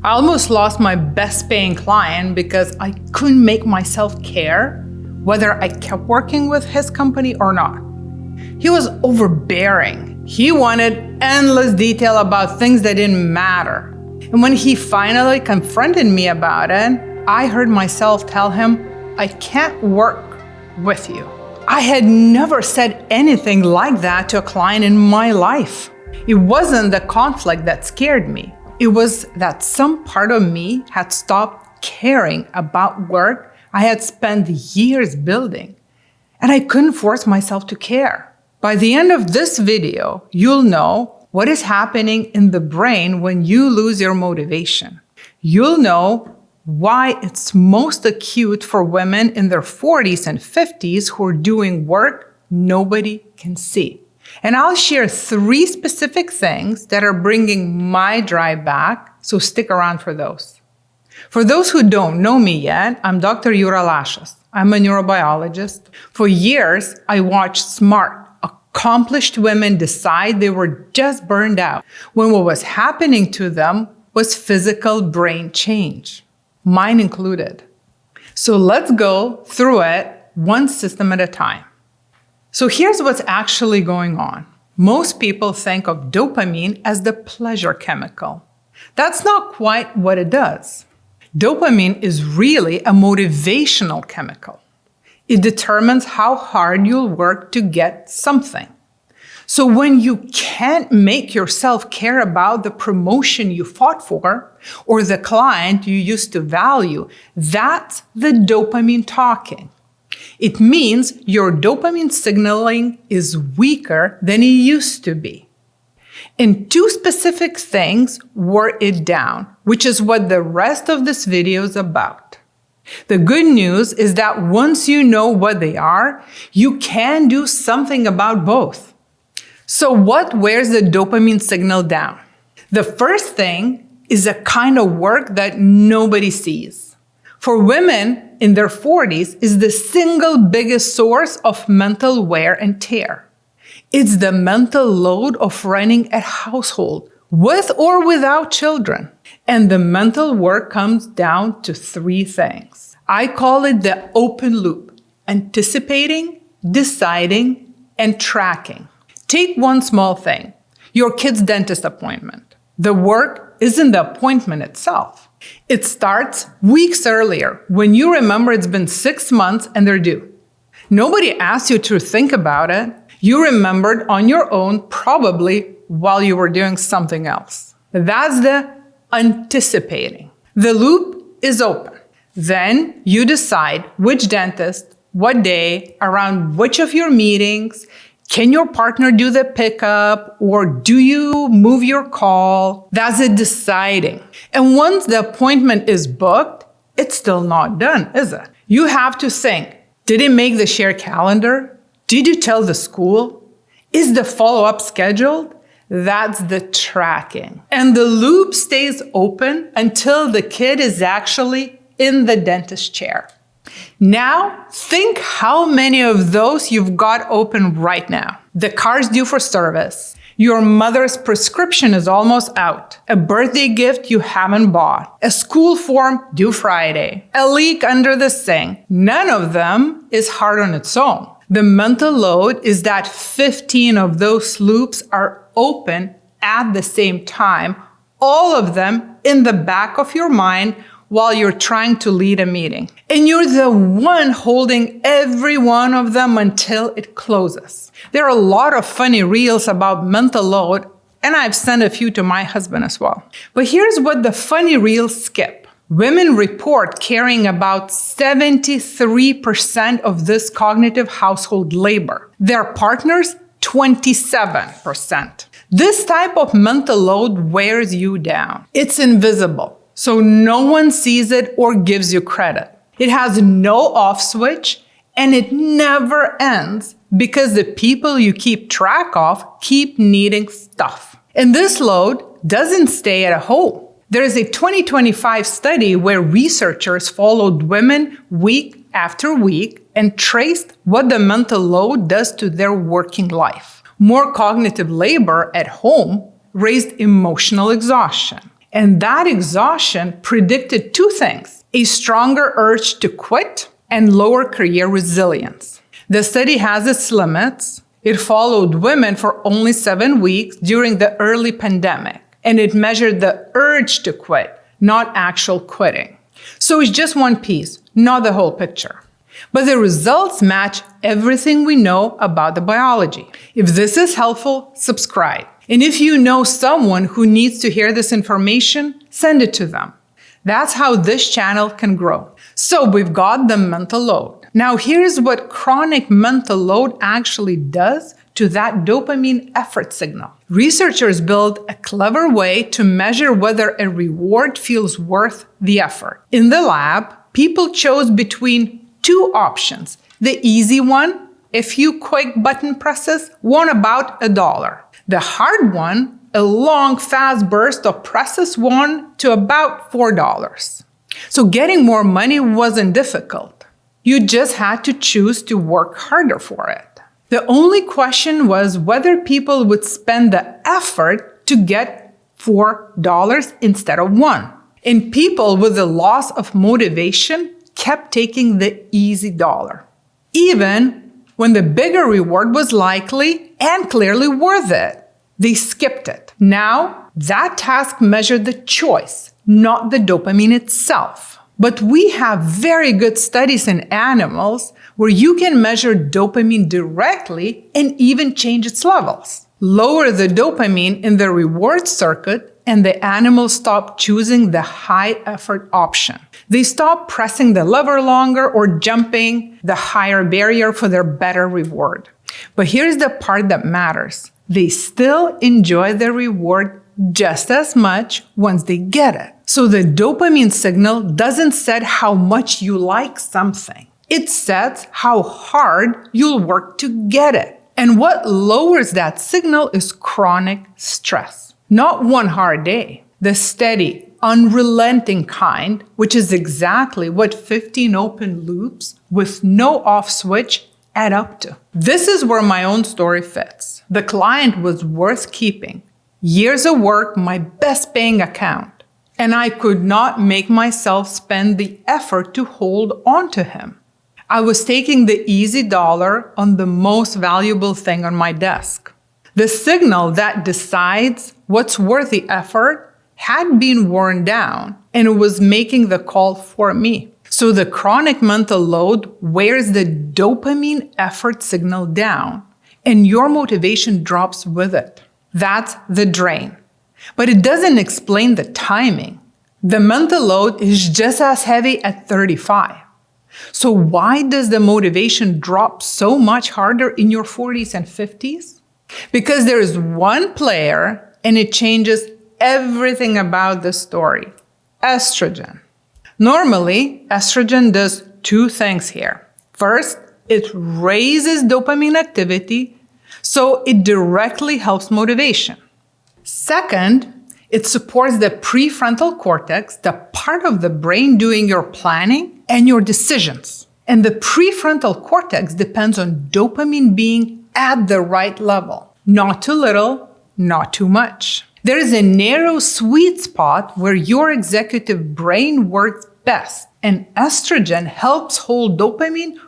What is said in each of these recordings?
I almost lost my best paying client because I couldn't make myself care whether I kept working with his company or not. He was overbearing. He wanted endless detail about things that didn't matter. And when he finally confronted me about it, I heard myself tell him, I can't work with you. I had never said anything like that to a client in my life. It wasn't the conflict that scared me. It was that some part of me had stopped caring about work I had spent years building, and I couldn't force myself to care. By the end of this video, you'll know what is happening in the brain when you lose your motivation. You'll know why it's most acute for women in their 40s and 50s who are doing work nobody can see. And I'll share 3 specific things that are bringing my drive back, so stick around for those. For those who don't know me yet, I'm Dr. Jura Lasas. I'm a neurobiologist. For years, I watched smart, accomplished women decide they were just burned out when what was happening to them was physical brain change, mine included. So let's go through it one system at a time. So here's what's actually going on. Most people think of dopamine as the pleasure chemical. That's not quite what it does. Dopamine is really a motivational chemical. It determines how hard you'll work to get something. So when you can't make yourself care about the promotion you fought for or the client you used to value, that's the dopamine talking. It means your dopamine signaling is weaker than it used to be. And 2 specific things wore it down, which is what the rest of this video is about. The good news is that once you know what they are, you can do something about both. So what wears the dopamine signal down? The first thing is a kind of work that nobody sees. For women in their 40s, is the single biggest source of mental wear and tear. It's the mental load of running a household with or without children. And the mental work comes down to 3 things. I call it the open loop: anticipating, deciding, and tracking. Take one small thing, your kid's dentist appointment. The work isn't the appointment itself. It starts weeks earlier when you remember it's been 6 months and they're due. Nobody asked you to think about it. You remembered on your own, probably while you were doing something else. That's the anticipating. The loop is open. Then you decide which dentist, what day, around which of your meetings. Can your partner do the pickup, or do you move your call? That's it, deciding. And once the appointment is booked, it's still not done, is it? You have to think, did it make the shared calendar? Did you tell the school? Is the follow-up scheduled? That's the tracking. And the loop stays open until the kid is actually in the dentist chair. Now, think how many of those you've got open right now. The car's due for service. Your mother's prescription is almost out. A birthday gift you haven't bought. A school form due Friday. A leak under the sink. None of them is hard on its own. The mental load is that 15 of those loops are open at the same time, all of them in the back of your mind while you're trying to lead a meeting. And you're the one holding every one of them until it closes. There are a lot of funny reels about mental load, and I've sent a few to my husband as well. But here's what the funny reels skip. Women report carrying about 73% of this cognitive household labor. Their partners, 27%. This type of mental load wears you down. It's invisible, so no one sees it or gives you credit. It has no off switch, and it never ends because the people you keep track of keep needing stuff. And this load doesn't stay at home. There is a 2025 study where researchers followed women week after week and traced what the mental load does to their working life. More cognitive labor at home raised emotional exhaustion. And that exhaustion predicted two things: a stronger urge to quit and lower career resilience. The study has its limits. It followed women for only 7 weeks during the early pandemic, and it measured the urge to quit, not actual quitting. So it's just one piece, not the whole picture. But the results match everything we know about the biology. If this is helpful, subscribe. And if you know someone who needs to hear this information, send it to them. That's how this channel can grow. So we've got the mental load. Now here's what chronic mental load actually does to that dopamine effort signal. Researchers built a clever way to measure whether a reward feels worth the effort. In the lab, people chose between two options. The easy one, a few quick button presses, won about $1. The hard one, a long, fast burst of presses, won to about $4. So getting more money wasn't difficult. You just had to choose to work harder for it. The only question was whether people would spend the effort to get $4 instead of $1. And people with the loss of motivation kept taking the easy dollar, even when the bigger reward was likely and clearly worth it. They skipped it. Now, that task measured the choice, not the dopamine itself. But we have very good studies in animals where you can measure dopamine directly and even change its levels. Lower the dopamine in the reward circuit, and the animals stop choosing the high-effort option. They stop pressing the lever longer or jumping the higher barrier for their better reward. But here's the part that matters. They still enjoy the reward just as much once they get it. So the dopamine signal doesn't set how much you like something. It sets how hard you'll work to get it. And what lowers that signal is chronic stress. Not one hard day. The steady, unrelenting kind, which is exactly what 15 open loops with no off switch add up to. This is where my own story fits. The client was worth keeping. Years of work, my best paying account. And I could not make myself spend the effort to hold on to him. I was taking the easy dollar on the most valuable thing on my desk. The signal that decides what's worth the effort had been worn down, and it was making the call for me. So the chronic mental load wears the dopamine effort signal down, and your motivation drops with it. That's the drain. But it doesn't explain the timing. The mental load is just as heavy at 35. So why does the motivation drop so much harder in your 40s and 50s? Because there is one player and it changes everything about the story: estrogen. Normally, estrogen does two things here. First, it raises dopamine activity, so it directly helps motivation. Second, it supports the prefrontal cortex, the part of the brain doing your planning and your decisions. And the prefrontal cortex depends on dopamine being at the right level. Not too little, not too much. There is a narrow sweet spot where your executive brain works best, and estrogen helps hold dopamine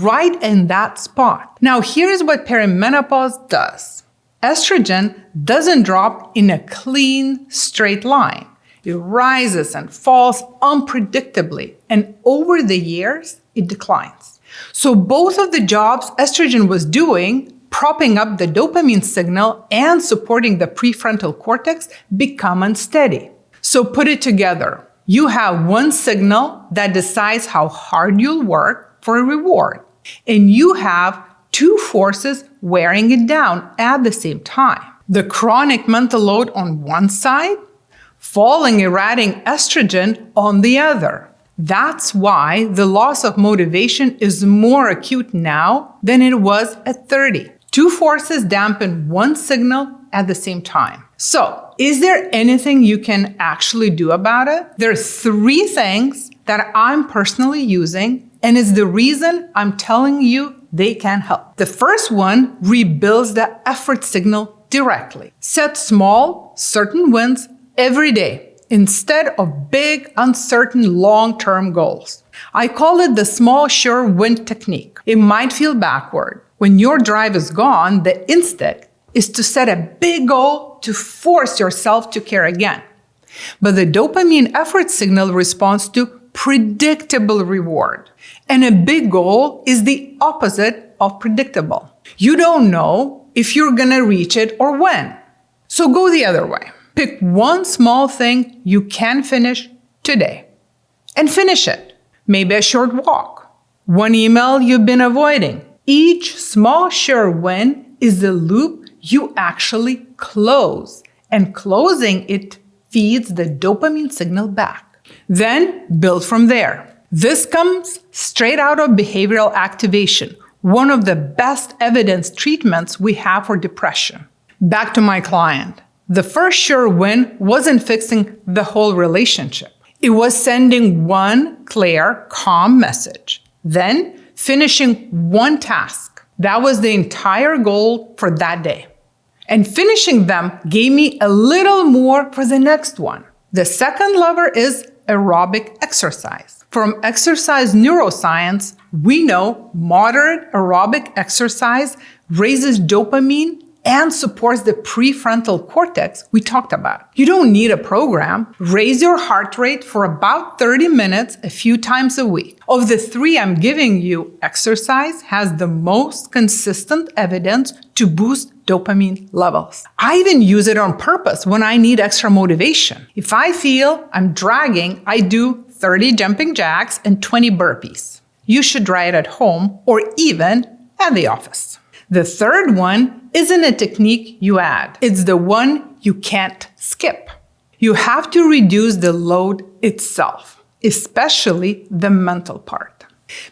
right in that spot. Now, here's what perimenopause does. Estrogen doesn't drop in a clean, straight line. It rises and falls unpredictably, and over the years, it declines. So both of the jobs estrogen was doing, propping up the dopamine signal and supporting the prefrontal cortex, become unsteady. So put it together. You have one signal that decides how hard you'll work for a reward, and you have two forces wearing it down at the same time. The chronic mental load on one side, falling erratic estrogen on the other. That's why the loss of motivation is more acute now than it was at 30. Two forces dampen one signal at the same time. So, is there anything you can actually do about it? There are 3 things that I'm personally using, and it's the reason I'm telling you they can help. The first one rebuilds the effort signal directly. Set small, certain wins every day. instead of big, uncertain, long-term goals. I call it the small, sure win technique. It might feel backward. When your drive is gone, the instinct is to set a big goal to force yourself to care again. But the dopamine effort signal responds to predictable reward. And a big goal is the opposite of predictable. You don't know if you're gonna reach it or when. So go the other way. Pick one small thing you can finish today and finish it. Maybe a short walk, one email you've been avoiding. Each small sure win is the loop you actually close, and closing it feeds the dopamine signal back. Then build from there. This comes straight out of behavioral activation, one of the best evidence treatments we have for depression. Back to my client. The first sure win wasn't fixing the whole relationship. It was sending one clear, calm message, then finishing one task. That was the entire goal for that day. And finishing them gave me a little more for the next one. The second lever is aerobic exercise. From exercise neuroscience, we know moderate aerobic exercise raises dopamine and supports the prefrontal cortex we talked about. You don't need a program. Raise your heart rate for about 30 minutes a few times a week. Of the three I'm giving you, exercise has the most consistent evidence to boost dopamine levels. I even use it on purpose when I need extra motivation. If I feel I'm dragging, I do 30 jumping jacks and 20 burpees. You should try it at home or even at the office. The third one isn't a technique you add. It's the one you can't skip. You have to reduce the load itself, especially the mental part.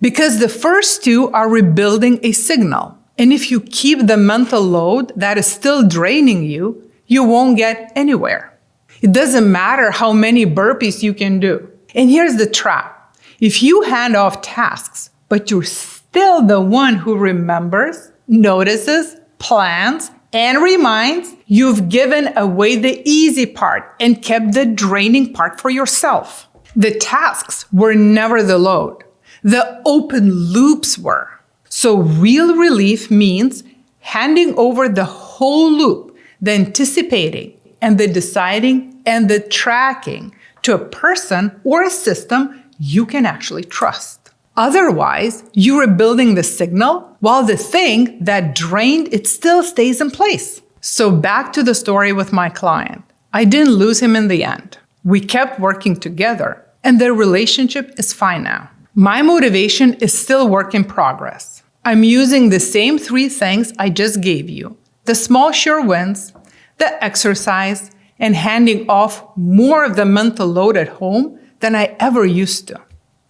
Because the first two are rebuilding a signal. And if you keep the mental load that is still draining you, you won't get anywhere. It doesn't matter how many burpees you can do. And here's the trap. If you hand off tasks, but you're still the one who remembers, notices, plans, and reminds, you've given away the easy part and kept the draining part for yourself. The tasks were never the load. The open loops were. So real relief means handing over the whole loop, the anticipating and the deciding and the tracking to a person or a system you can actually trust. Otherwise, you're rebuilding the signal while the thing that drained it still stays in place. So back to the story with my client. I didn't lose him in the end. We kept working together and their relationship is fine now. My motivation is still work in progress. I'm using the same three things I just gave you. The small sure wins, the exercise, and handing off more of the mental load at home than I ever used to.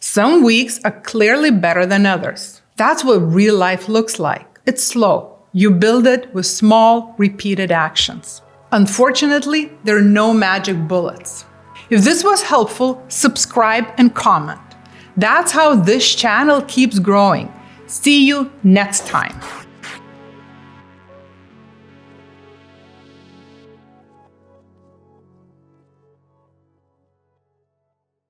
Some weeks are clearly better than others. That's what real life looks like. It's slow. You build it with small, repeated actions. Unfortunately, there are no magic bullets. If this was helpful, subscribe and comment. That's how this channel keeps growing. See you next time.